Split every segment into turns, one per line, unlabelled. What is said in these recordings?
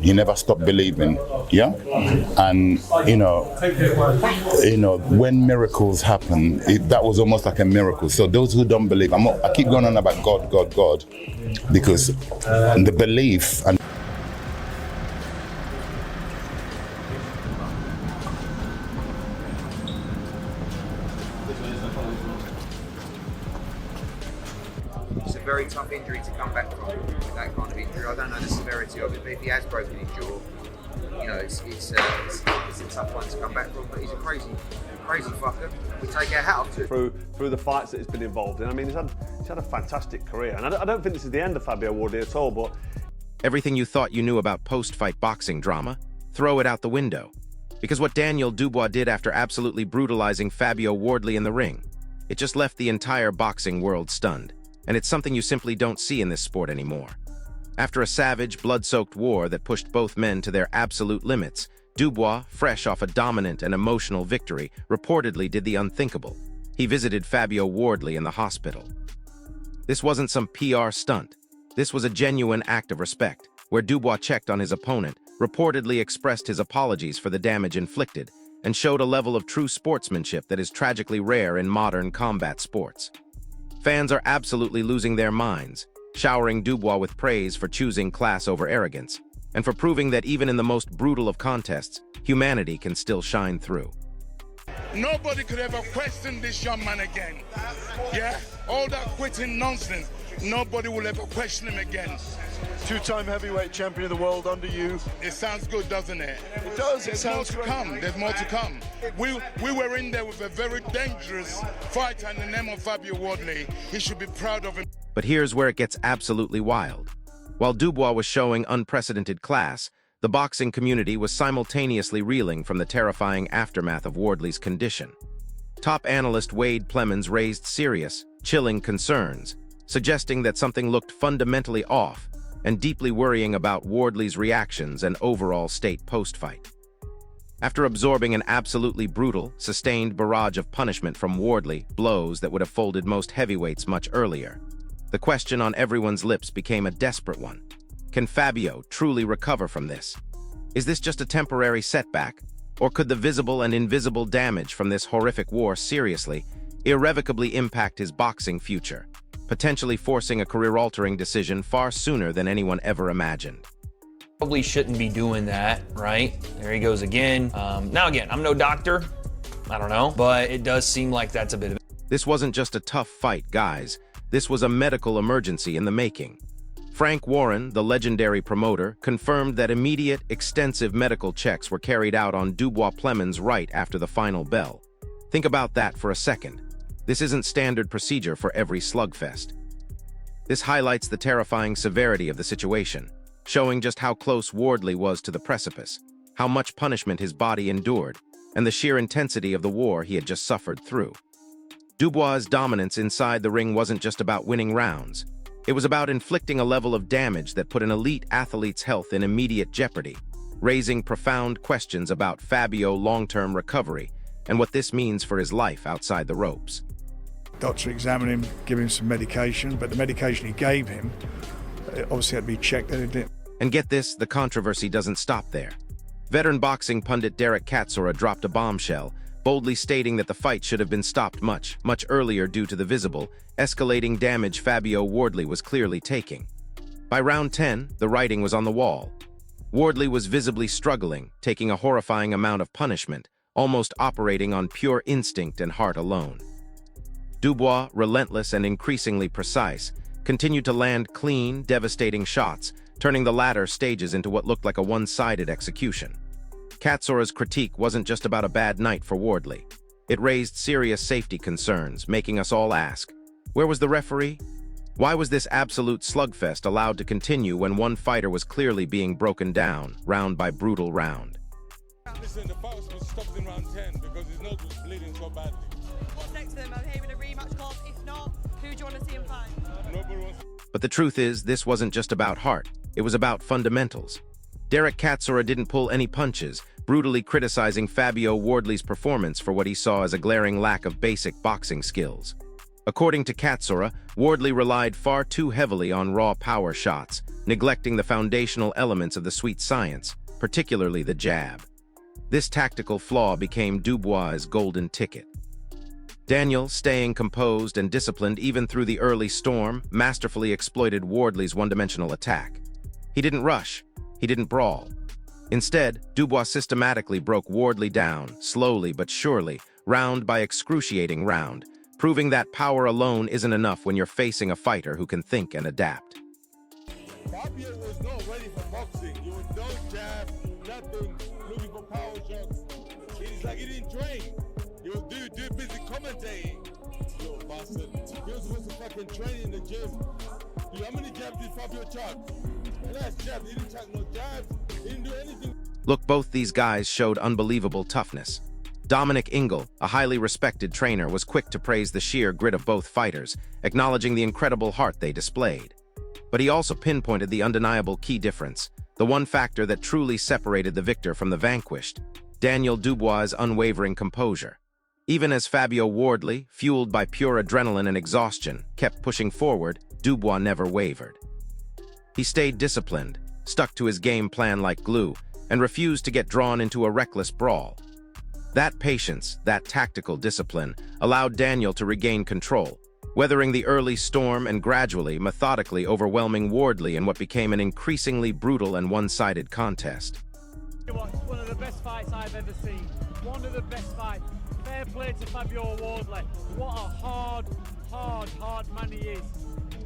He never stopped believing, yeah? And, when miracles happen, that was almost like a miracle. So those who don't believe, I keep going on about God, God, God, because the belief and
it's a very tough injury to come back from, that kind of injury. I don't know the severity of it, but if he has broken his jaw, it's a tough one to come back from. But he's a crazy fucker. We take our hat off to him.
Through the fights that he's been involved in. I mean, he's had a fantastic career, and I don't think this is the end of Fabio Wardley at all. But
everything you thought you knew about post-fight boxing drama, throw it out the window. Because what Daniel Dubois did after absolutely brutalizing Fabio Wardley in the ring, it just left the entire boxing world stunned. And it's something you simply don't see in this sport anymore. After a savage, blood-soaked war that pushed both men to their absolute limits, Dubois, fresh off a dominant and emotional victory, reportedly did the unthinkable. He visited Fabio Wardley in the hospital. This wasn't some PR stunt. This was a genuine act of respect, where Dubois checked on his opponent, reportedly expressed his apologies for the damage inflicted, and showed a level of true sportsmanship that is tragically rare in modern combat sports. Fans are absolutely losing their minds, showering Dubois with praise for choosing class over arrogance, and for proving that even in the most brutal of contests, humanity can still shine through.
Nobody could ever question this young man again. Yeah? All that quitting nonsense, nobody will ever question him again.
Two-time heavyweight champion of the world under you.
It sounds good, doesn't it?
It does.
There's more to come. There's more to come. We were in there with a very dangerous fighter in the name of Fabio Wardley. He should be proud of him.
But here's where it gets absolutely wild. While Dubois was showing unprecedented class, the boxing community was simultaneously reeling from the terrifying aftermath of Wardley's condition. Top analyst Wade Plemons raised serious, chilling concerns, suggesting that something looked fundamentally off and deeply worrying about Wardley's reactions and overall state post-fight. After absorbing an absolutely brutal, sustained barrage of punishment from Wardley, blows that would have folded most heavyweights much earlier, the question on everyone's lips became a desperate one. Can Fabio truly recover from this? Is this just a temporary setback, or could the visible and invisible damage from this horrific war seriously, irrevocably impact his boxing future, potentially forcing a career-altering decision far sooner than anyone ever imagined?
Probably shouldn't be doing that, right? There he goes again. Now again, I'm no doctor, I don't know, but it does seem like that's a bit of it.
This wasn't just a tough fight, guys. This was a medical emergency in the making. Frank Warren, the legendary promoter, confirmed that immediate, extensive medical checks were carried out on Dubois Plemons right after the final bell. Think about that for a second. This isn't standard procedure for every slugfest. This highlights the terrifying severity of the situation, showing just how close Wardley was to the precipice, how much punishment his body endured, and the sheer intensity of the war he had just suffered through. Dubois' dominance inside the ring wasn't just about winning rounds. It was about inflicting a level of damage that put an elite athlete's health in immediate jeopardy, raising profound questions about Fabio's long-term recovery and what this means for his life outside the ropes.
Doctor examined him, give him some medication, but the medication he gave him obviously had to be checked and it didn't.
And get this, the controversy doesn't stop there. Veteran boxing pundit Derek Katsura dropped a bombshell, boldly stating that the fight should have been stopped much earlier due to the visible, escalating damage Fabio Wardley was clearly taking. By round 10, the writing was on the wall. Wardley was visibly struggling, taking a horrifying amount of punishment, almost operating on pure instinct and heart alone. Dubois, relentless and increasingly precise, continued to land clean, devastating shots, turning the latter stages into what looked like a one-sided execution. Katsura's critique wasn't just about a bad night for Wardley. It raised serious safety concerns, making us all ask, where was the referee? Why was this absolute slugfest allowed to continue when one fighter was clearly being broken down, round by brutal round?
Listen, the fight was stopped in round 10 because his nose was bleeding so badly.
What's next to them? Are they having a rematch clause? If not, who do you want to see him fight?
Nobody wants.
But the truth is, this wasn't just about heart. It was about fundamentals. Derek Katsura didn't pull any punches, brutally criticizing Fabio Wardley's performance for what he saw as a glaring lack of basic boxing skills. According to Katsura, Wardley relied far too heavily on raw power shots, neglecting the foundational elements of the sweet science, particularly the jab. This tactical flaw became Dubois' golden ticket. Daniel, staying composed and disciplined even through the early storm, masterfully exploited Wardley's one-dimensional attack. He didn't rush. He didn't brawl. Instead, Dubois systematically broke Wardley down, slowly but surely, round by excruciating round, proving that power alone isn't enough when you're facing a fighter who can think and adapt.
Fabio was not ready for boxing. He was no jab, nothing, looking for power shots. It's like he didn't train. He was too busy commentating. Yo, bastard. He was supposed to fucking train in the gym. Dude, how many jabs did Fabio chuck? And that's jabs. He didn't chuck no jabs. He didn't do anything.
Look, both these guys showed unbelievable toughness. Dominic Ingle, a highly respected trainer, was quick to praise the sheer grit of both fighters, acknowledging the incredible heart they displayed. But he also pinpointed the undeniable key difference, the one factor that truly separated the victor from the vanquished: Daniel Dubois' unwavering composure. Even as Fabio Wardley, fueled by pure adrenaline and exhaustion, kept pushing forward, Dubois never wavered. He stayed disciplined, stuck to his game plan like glue, and refused to get drawn into a reckless brawl. That patience, that tactical discipline, allowed Daniel to regain control, weathering the early storm and gradually, methodically overwhelming Wardley in what became an increasingly brutal and one-sided contest.
It's one of the best fights I've ever seen. One of the best fights. Fair play to Fabio Wardley. What a hard man he is.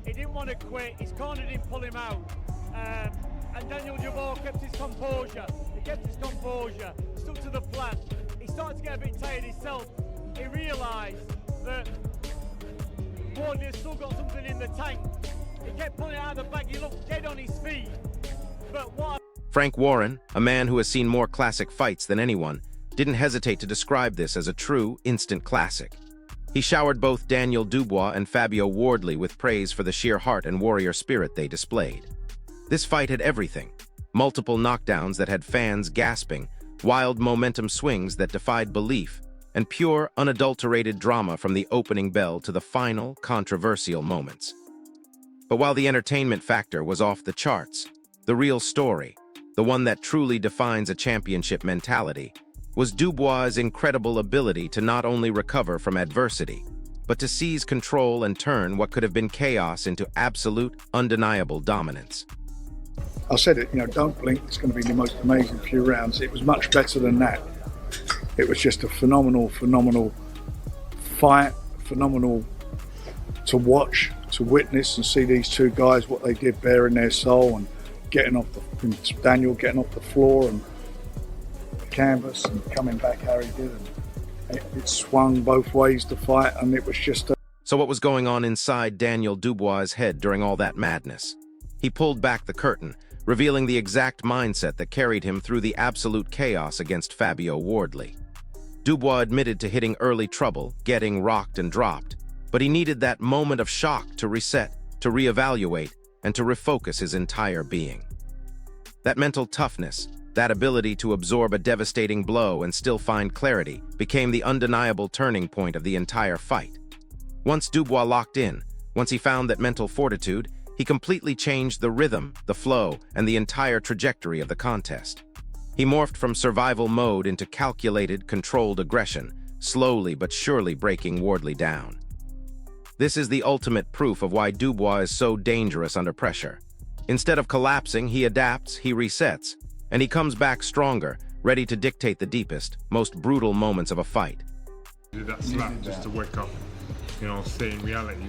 He didn't want to quit. His corner didn't pull him out. And Daniel Dubois kept his composure. He kept his composure, stuck to the plan. He started to get a bit tired himself. He realised that Wardley had still got something in the tank. He kept pulling it out of the bag. He looked dead on his feet. But what?
Frank Warren, a man who has seen more classic fights than anyone, didn't hesitate to describe this as a true instant classic. He showered both Daniel Dubois and Fabio Wardley with praise for the sheer heart and warrior spirit they displayed. This fight had everything: multiple knockdowns that had fans gasping, wild momentum swings that defied belief, and pure, unadulterated drama from the opening bell to the final, controversial moments. But while the entertainment factor was off the charts, the real story, the one that truly defines a championship mentality, was Dubois' incredible ability to not only recover from adversity, but to seize control and turn what could have been chaos into absolute, undeniable dominance.
I said it, don't blink, it's going to be the most amazing few rounds. It was much better than that. It was just a phenomenal fight, phenomenal to watch, to witness and see these two guys, what they did, bearing their soul and Daniel getting off the floor and the canvas and coming back how he did. And it swung both ways, the fight, and it was just
So what was going on inside Daniel Dubois' head during all that madness? He pulled back the curtain, revealing the exact mindset that carried him through the absolute chaos against Fabio Wardley. Dubois admitted to hitting early trouble, getting rocked and dropped, but he needed that moment of shock to reset, to reevaluate, and to refocus his entire being. That mental toughness, that ability to absorb a devastating blow and still find clarity, became the undeniable turning point of the entire fight. Once Dubois locked in, once he found that mental fortitude, he completely changed the rhythm, the flow, and the entire trajectory of the contest. He morphed from survival mode into calculated, controlled aggression, slowly but surely breaking Wardley down. This is the ultimate proof of why Dubois is so dangerous under pressure. Instead of collapsing, he adapts, he resets, and he comes back stronger, ready to dictate the deepest, most brutal moments of a fight.
Do that slap just to wake up, stay in reality,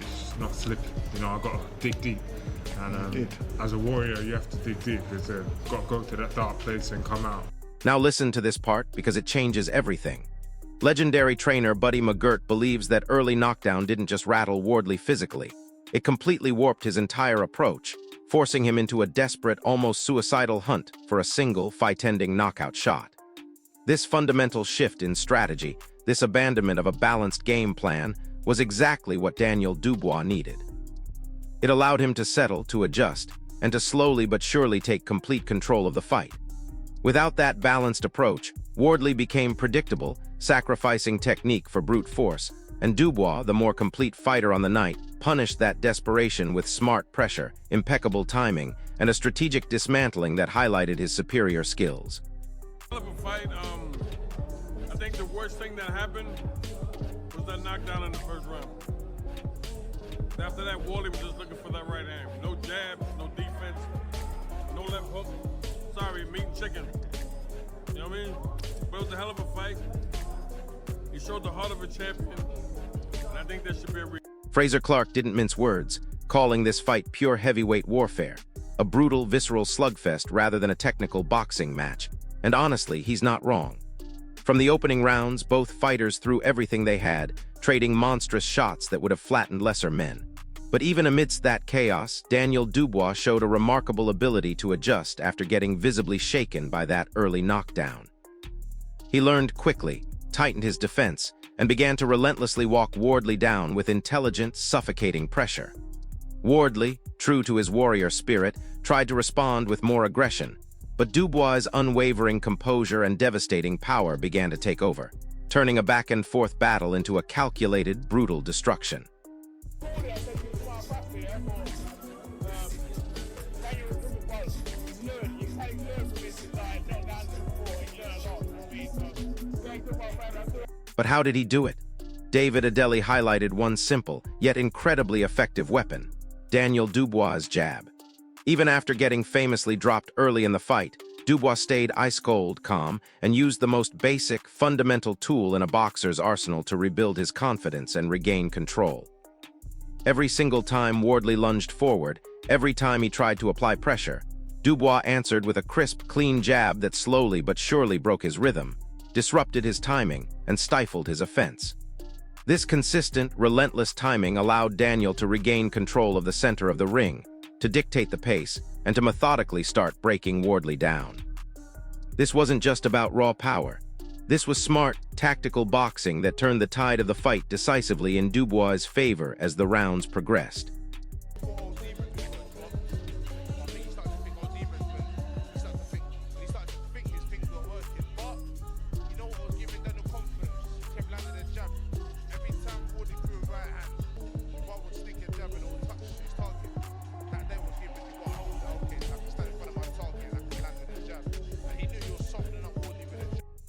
it's not slip, I've got to dig deep. And as a warrior, you have to dig deep, because you've got to go to that dark place and come out.
Now listen to this part, because it changes everything. Legendary trainer Buddy McGirt believes that early knockdown didn't just rattle Wardley physically. It completely warped his entire approach, forcing him into a desperate, almost suicidal hunt for a single, fight-ending knockout shot. This fundamental shift in strategy, this abandonment of a balanced game plan, was exactly what Daniel Dubois needed. It allowed him to settle, to adjust, and to slowly but surely take complete control of the fight. Without that balanced approach, Wardley became predictable, sacrificing technique for brute force, and Dubois, the more complete fighter on the night, punished that desperation with smart pressure, impeccable timing, and a strategic dismantling that highlighted his superior skills.
Hell of a fight. I think the worst thing that happened was that knockdown in the first round. After that, Wardley was just looking for that right hand. No jab, no defense, no left hook. Sorry, meat and chicken. You know what I mean? But it was a hell of a fight. He showed the heart of a champion, and I think there should be a
Frazer Clarke didn't mince words, calling this fight pure heavyweight warfare, a brutal, visceral slugfest rather than a technical boxing match. And honestly, he's not wrong. From the opening rounds, both fighters threw everything they had, trading monstrous shots that would have flattened lesser men. But even amidst that chaos, Daniel Dubois showed a remarkable ability to adjust after getting visibly shaken by that early knockdown. He learned quickly, tightened his defense, and began to relentlessly walk Wardley down with intelligent, suffocating pressure. Wardley, true to his warrior spirit, tried to respond with more aggression, but Dubois' unwavering composure and devastating power began to take over, turning a back-and-forth battle into a calculated, brutal destruction. But how did he do it? David Adeli highlighted one simple, yet incredibly effective weapon: Daniel Dubois' jab. Even after getting famously dropped early in the fight, Dubois stayed ice-cold, calm, and used the most basic, fundamental tool in a boxer's arsenal to rebuild his confidence and regain control. Every single time Wardley lunged forward, every time he tried to apply pressure, Dubois answered with a crisp, clean jab that slowly but surely broke his rhythm, disrupted his timing, and stifled his offense. This consistent, relentless timing allowed Daniel to regain control of the center of the ring, to dictate the pace, and to methodically start breaking Wardley down. This wasn't just about raw power. This was smart, tactical boxing that turned the tide of the fight decisively in Dubois' favor as the rounds progressed.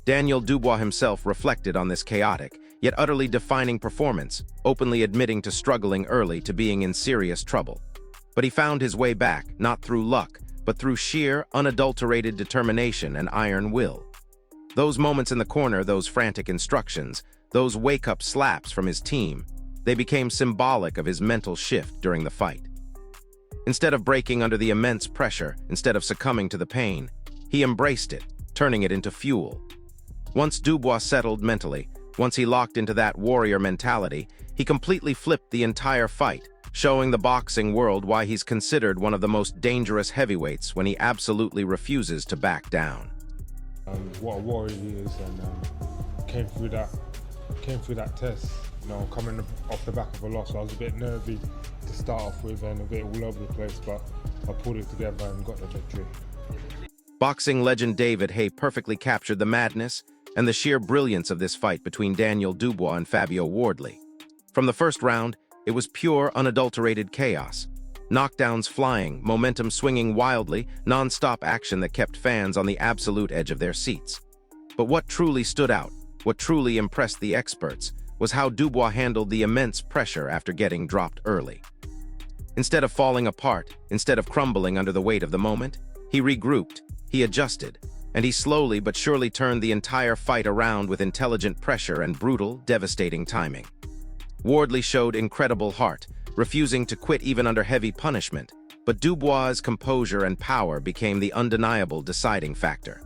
Daniel Dubois himself reflected on this chaotic, yet utterly defining performance, openly admitting to struggling early to being in serious trouble. But he found his way back, not through luck, but through sheer, unadulterated determination and iron will. Those moments in the corner, those frantic instructions, those wake-up slaps from his team, they became symbolic of his mental shift during the fight. Instead of breaking under the immense pressure, instead of succumbing to the pain, he embraced it, turning it into fuel. Once Dubois settled mentally, once he locked into that warrior mentality, he completely flipped the entire fight, showing the boxing world why he's considered one of the most dangerous heavyweights when he absolutely refuses to back down.
What a warrior he is, and came through that test. You know, coming off the back of a loss, I was a bit nervy to start off with and a bit all over the place, but I pulled it together and got the victory.
Boxing legend David Hay perfectly captured the madness and the sheer brilliance of this fight between Daniel Dubois and Fabio Wardley. From the first round, it was pure, unadulterated chaos. Knockdowns flying, momentum swinging wildly, non-stop action that kept fans on the absolute edge of their seats. But what truly stood out, what truly impressed the experts, was how Dubois handled the immense pressure after getting dropped early. Instead of falling apart, instead of crumbling under the weight of the moment, he regrouped, he adjusted, and he slowly but surely turned the entire fight around with intelligent pressure and brutal, devastating timing. Wardley showed incredible heart, refusing to quit even under heavy punishment, but Dubois' composure and power became the undeniable deciding factor.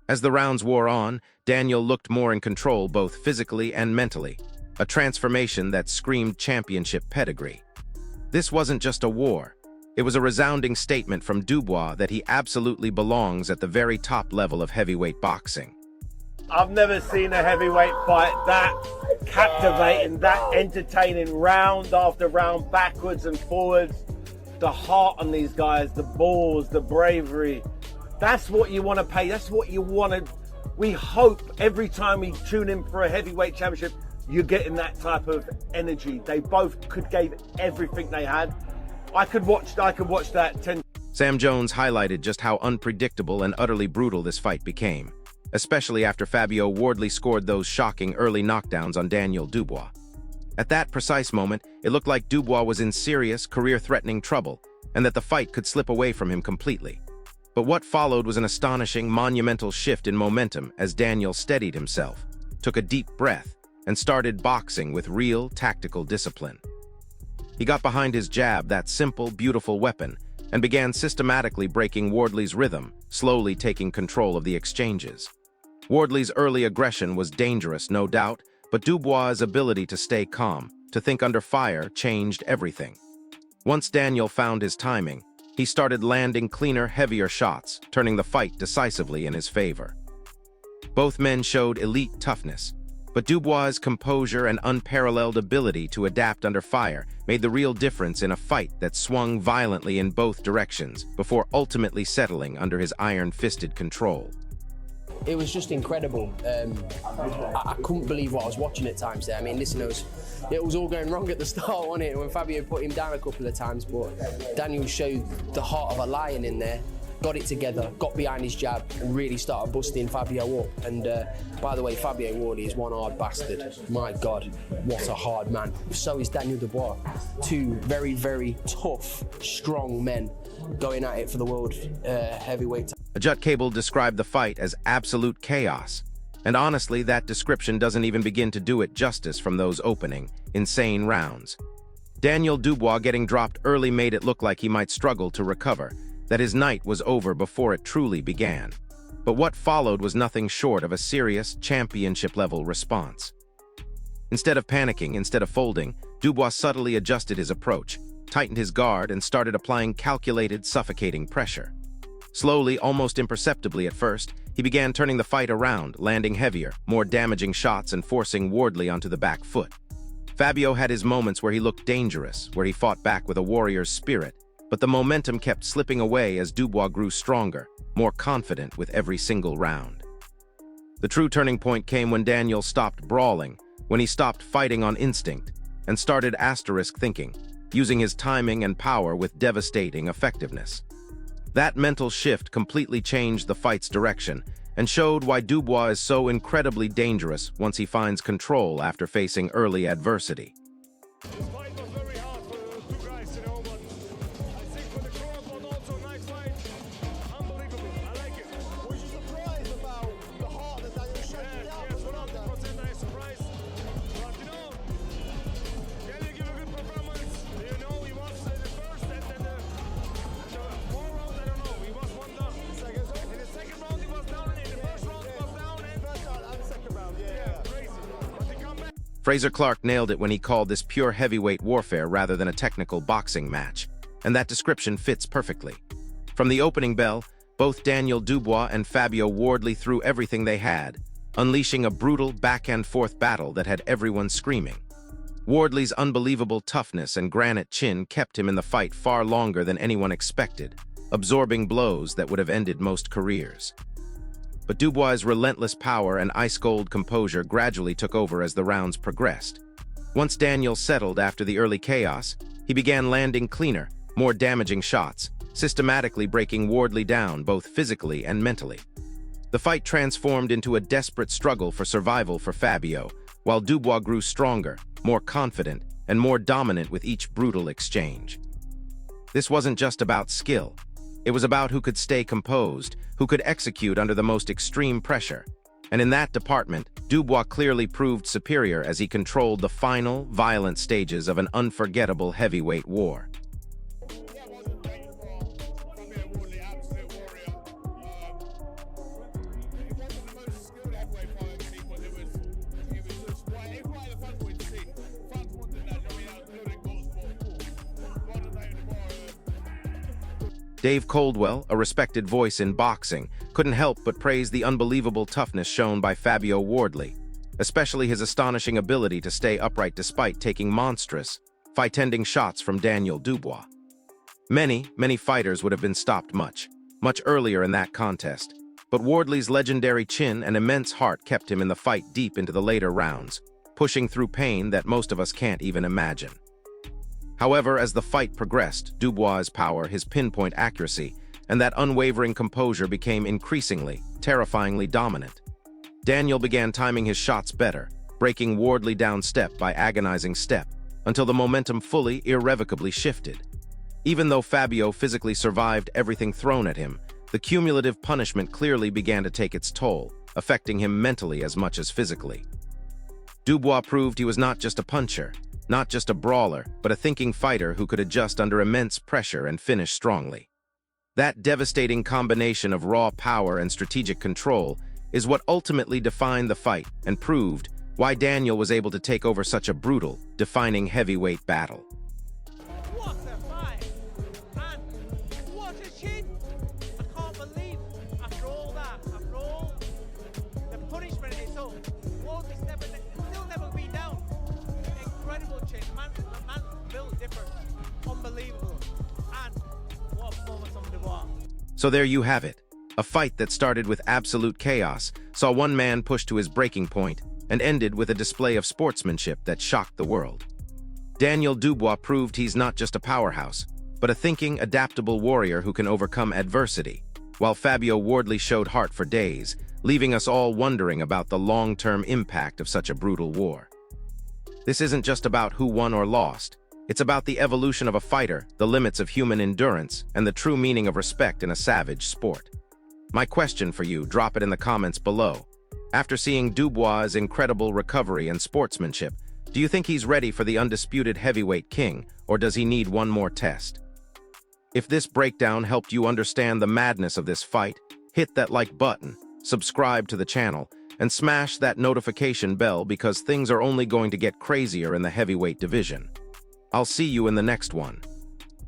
As the rounds wore on, Daniel looked more in control both physically and mentally, a transformation that screamed championship pedigree. This wasn't just a war. It was a resounding statement from Dubois that he absolutely belongs at the very top level of heavyweight boxing.
I've never seen a heavyweight fight that captivating, that entertaining, round after round, backwards and forwards. The heart on these guys, the balls, the bravery. That's what you want to pay. That's what you want to. We hope every time we tune in for a heavyweight championship, you're getting that type of energy. They both gave everything they had. I could watch that 10.
Sam Jones highlighted just how unpredictable and utterly brutal this fight became, especially after Fabio Wardley scored those shocking early knockdowns on Daniel Dubois. At that precise moment, it looked like Dubois was in serious, career-threatening trouble, and that the fight could slip away from him completely. But what followed was an astonishing, monumental shift in momentum as Daniel steadied himself, took a deep breath, and started boxing with real, tactical discipline. He got behind his jab, that simple, beautiful weapon, and began systematically breaking Wardley's rhythm, slowly taking control of the exchanges. Wardley's early aggression was dangerous, no doubt, but Dubois' ability to stay calm, to think under fire, changed everything. Once Daniel found his timing, he started landing cleaner, heavier shots, turning the fight decisively in his favor. Both men showed elite toughness, but Dubois' composure and unparalleled ability to adapt under fire made the real difference in a fight that swung violently in both directions before ultimately settling under his iron-fisted control.
It was just incredible. I couldn't believe what I was watching at times there. I mean, listen, it was all going wrong at the start, wasn't it? When Fabio put him down a couple of times, but Daniel showed the heart of a lion in there, got it together, got behind his jab, and really started busting Fabio up. And by the way, Fabio Wardley is one hard bastard. My God, what a hard man. So is Daniel Dubois. Two very, very tough, strong men going at it for the world heavyweight.
Ajut Cable described the fight as absolute chaos, and honestly, that description doesn't even begin to do it justice from those opening, insane rounds. Daniel Dubois getting dropped early made it look like he might struggle to recover, that his night was over before it truly began. But what followed was nothing short of a serious, championship-level response. Instead of panicking, instead of folding, Dubois subtly adjusted his approach, tightened his guard, and started applying calculated, suffocating pressure. Slowly, almost imperceptibly at first, he began turning the fight around, landing heavier, more damaging shots and forcing Wardley onto the back foot. Fabio had his moments where he looked dangerous, where he fought back with a warrior's spirit, but the momentum kept slipping away as Dubois grew stronger, more confident with every single round. The true turning point came when Daniel stopped brawling, when he stopped fighting on instinct, and started asterisk thinking, using his timing and power with devastating effectiveness. That mental shift completely changed the fight's direction and showed why Dubois is so incredibly dangerous once he finds control after facing early adversity. Fraser Clark nailed it when he called this pure heavyweight warfare rather than a technical boxing match, and that description fits perfectly. From the opening bell, both Daniel Dubois and Fabio Wardley threw everything they had, unleashing a brutal back-and-forth battle that had everyone screaming. Wardley's unbelievable toughness and granite chin kept him in the fight far longer than anyone expected, absorbing blows that would have ended most careers. But Dubois' relentless power and ice-cold composure gradually took over as the rounds progressed. Once Daniel settled after the early chaos, he began landing cleaner, more damaging shots, systematically breaking Wardley down both physically and mentally. The fight transformed into a desperate struggle for survival for Fabio, while Dubois grew stronger, more confident, and more dominant with each brutal exchange. This wasn't just about skill. It was about who could stay composed, who could execute under the most extreme pressure. And in that department, Dubois clearly proved superior as he controlled the final, violent stages of an unforgettable heavyweight war. Dave Coldwell, a respected voice in boxing, couldn't help but praise the unbelievable toughness shown by Fabio Wardley, especially his astonishing ability to stay upright despite taking monstrous, fight-ending shots from Daniel Dubois. Many fighters would have been stopped much earlier in that contest, but Wardley's legendary chin and immense heart kept him in the fight deep into the later rounds, pushing through pain that most of us can't even imagine. However, as the fight progressed, Dubois' power, his pinpoint accuracy, and that unwavering composure became increasingly, terrifyingly dominant. Daniel began timing his shots better, breaking Wardley down step by agonizing step, until the momentum fully, irrevocably shifted. Even though Fabio physically survived everything thrown at him, the cumulative punishment clearly began to take its toll, affecting him mentally as much as physically. Dubois proved he was not just a puncher, not just a brawler, but a thinking fighter who could adjust under immense pressure and finish strongly. That devastating combination of raw power and strategic control is what ultimately defined the fight and proved why Daniel was able to take over such a brutal, defining heavyweight battle.
What a fight! And what a chin! I can't believe, after all that, after all the punishment in its own, Wardley's still never been down. Incredible chin. The man's built different. Unbelievable. And what a performance from Dubois.
So there you have it. A fight that started with absolute chaos, saw one man push to his breaking point, and ended with a display of sportsmanship that shocked the world. Daniel Dubois proved he's not just a powerhouse, but a thinking, adaptable warrior who can overcome adversity, while Fabio Wardley showed heart for days, leaving us all wondering about the long-term impact of such a brutal war. This isn't just about who won or lost. It's about the evolution of a fighter, the limits of human endurance, and the true meaning of respect in a savage sport. My question for you, drop it in the comments below. After seeing Dubois' incredible recovery and sportsmanship, do you think he's ready for the undisputed heavyweight king, or does he need one more test? If this breakdown helped you understand the madness of this fight, hit that like button, subscribe to the channel, and smash that notification bell because things are only going to get crazier in the heavyweight division. I'll see you in the next one.